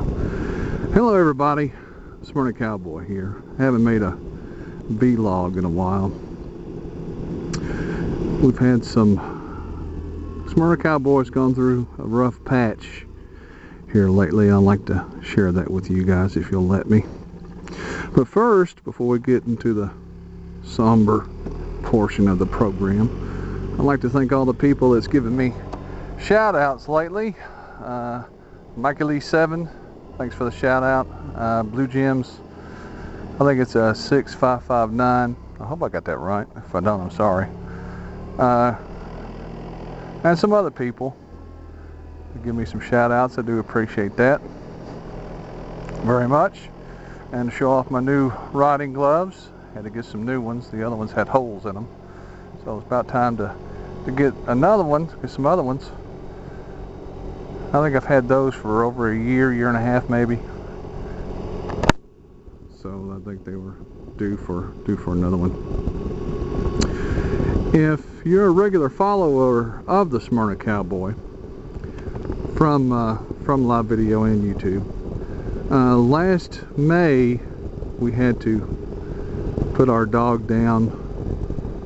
Hello everybody, Smyrna Cowboy here. I haven't made a vlog in a while. We've had some Smyrna Cowboys gone through a rough patch here lately. I'd like to share that with you guys if you'll let me. But first, before we get into the somber portion of the program, I'd like to thank all the people that's given me shout outs lately. Michael Lee 7, thanks for the shout out. Blue Gems, I think it's a 6559. I hope I got that right. If I don't, I'm sorry. And some other people give me some shout outs. I do appreciate that very much. And to show off my new riding gloves, had to get some new ones. The other ones had holes in them, so it's about time to get another one, get some other ones. I think I've had those for over a year and a half maybe. So I think they were due for another one. If you're a regular follower of the Smyrna Cowboy from live video and YouTube, last May we had to put our dog down.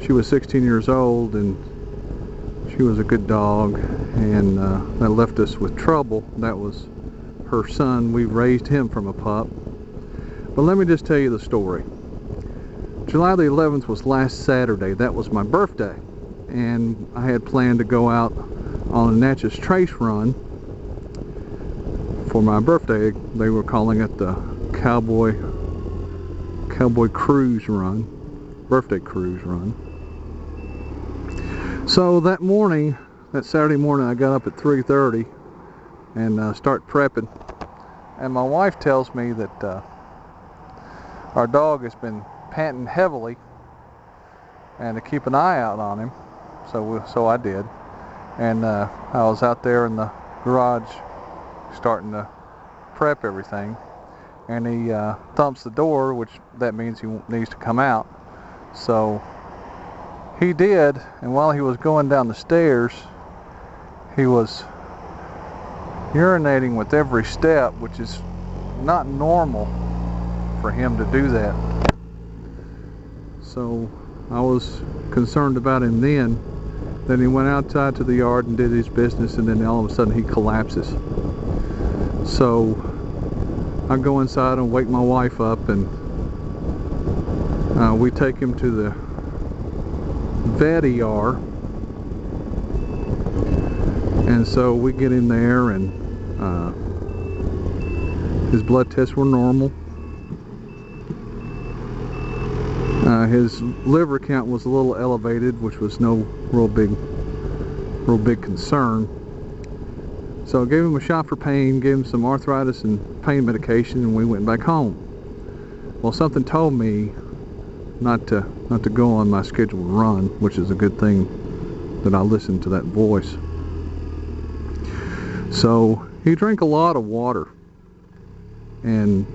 She was 16 years old and she was a good dog, and that left us with trouble. That was her son. We raised him from a pup. But let me just tell you the story. July the 11th was last Saturday. That was my birthday, and I had planned to go out on a Natchez Trace run for my birthday. They were calling it the Cowboy Cruise Run, birthday cruise run. So that morning, that Saturday morning, I got up at 3:30 and start prepping. And my wife tells me that our dog has been panting heavily and to keep an eye out on him. So I did. And I was out there in the garage starting to prep everything. And he thumps the door, which that means he needs to come out. So he did, and while he was going down the stairs, he was urinating with every step, which is not normal for him to do that. So I was concerned about him then. Then he went outside to the yard and did his business, and then all of a sudden he collapses. So I go inside and wake my wife up, and we take him to the vet ER, and so we get in there, and his blood tests were normal. His liver count was a little elevated, which was no real big concern. So I gave him a shot for pain, gave him some arthritis and pain medication, and we went back home. Well, something told me not to go on my scheduled run, which is a good thing that I listened to that voice. So he drank a lot of water, and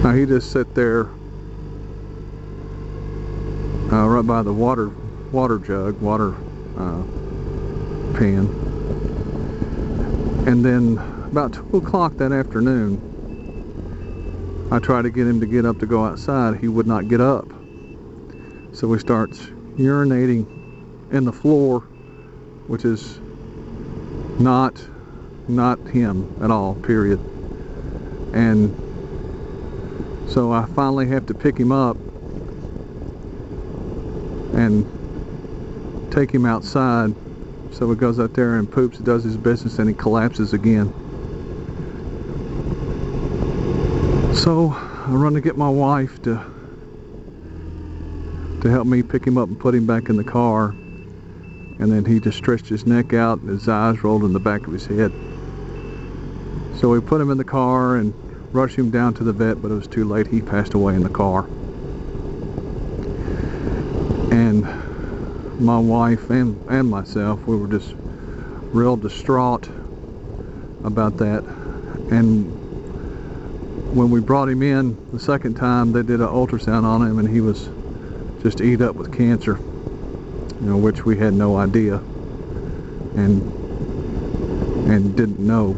now he just sat there right by the water pan. And then about 2 o'clock that afternoon, I tried to get him to get up to go outside. He would not get up. So he starts urinating in the floor, which is not him at all, period. And so I finally have to pick him up and take him outside. So he goes out there and poops, does his business, and he collapses again. So I run to get my wife to help me pick him up and put him back in the car. And then he just stretched his neck out and his eyes rolled in the back of his head. So we put him in the car and rushed him down to the vet, but it was too late. He passed away in the car. And my wife and myself, we were just real distraught about that. And when we brought him in the second time, they did an ultrasound on him, and he was just eat up with cancer, which we had no idea and didn't know.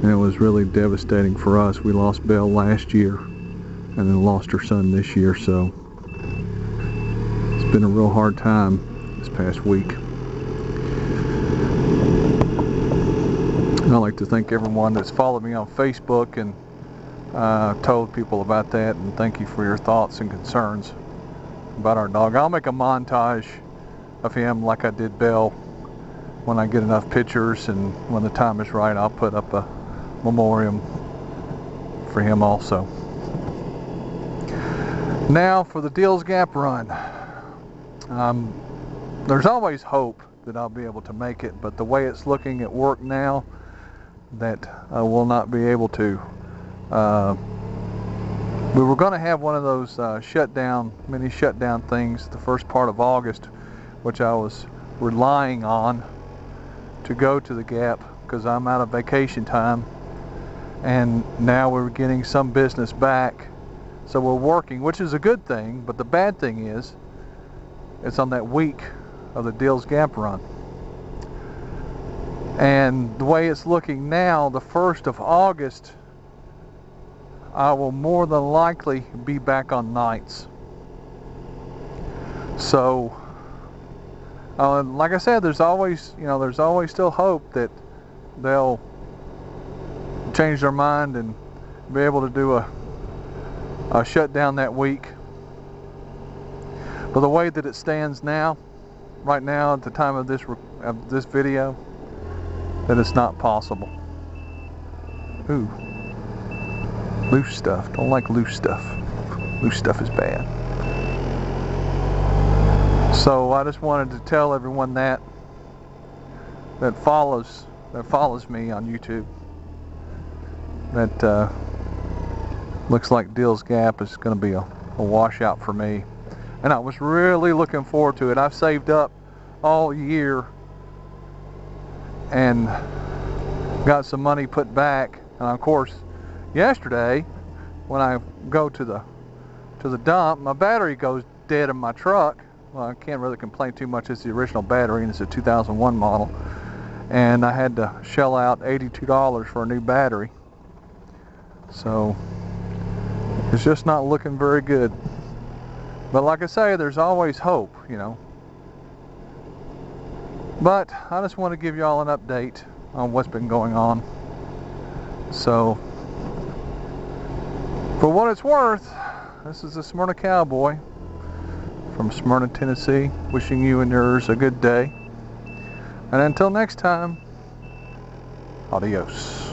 And it was really devastating for us. We lost Belle last year and then lost her son this year, so it's been a real hard time this past week. I'd like to thank everyone that's followed me on Facebook and told people about that, and thank you for your thoughts and concerns about our dog. I'll make a montage of him like I did Belle when I get enough pictures, and when the time is right I'll put up a memoriam for him also. Now for the Deals Gap run. There's always hope that I'll be able to make it, but the way it's looking at work now, that I will not be able to. We were going to have one of those mini shutdown things the first part of August, which I was relying on to go to the Gap because I'm out of vacation time, and now we're getting some business back, so we're working, which is a good thing. But the bad thing is it's on that week of the Deals Gap run, and the way it's looking now, the 1st of August I will more than likely be back on nights. So like I said, there's always still hope that they'll change their mind and be able to do a shutdown that week. But the way that it stands now, right now at the time of this video, that it's not possible. Ooh, loose stuff. Don't like loose stuff. Loose stuff is bad. So I just wanted to tell everyone that follows me on YouTube, that looks like Deals Gap is going to be a washout for me. And I was really looking forward to it. I've saved up all year and got some money put back. And of course, yesterday when I go to the dump, my battery goes dead in my truck. Well, I can't really complain too much. It's the original battery and it's a 2001 model, and I had to shell out $82 for a new battery. So it's just not looking very good. But like I say, there's always hope, you know. But I just want to give you all an update on what's been going on. So for what it's worth, this is the Smyrna Cowboy from Smyrna, Tennessee, wishing you and yours a good day. And until next time, adios.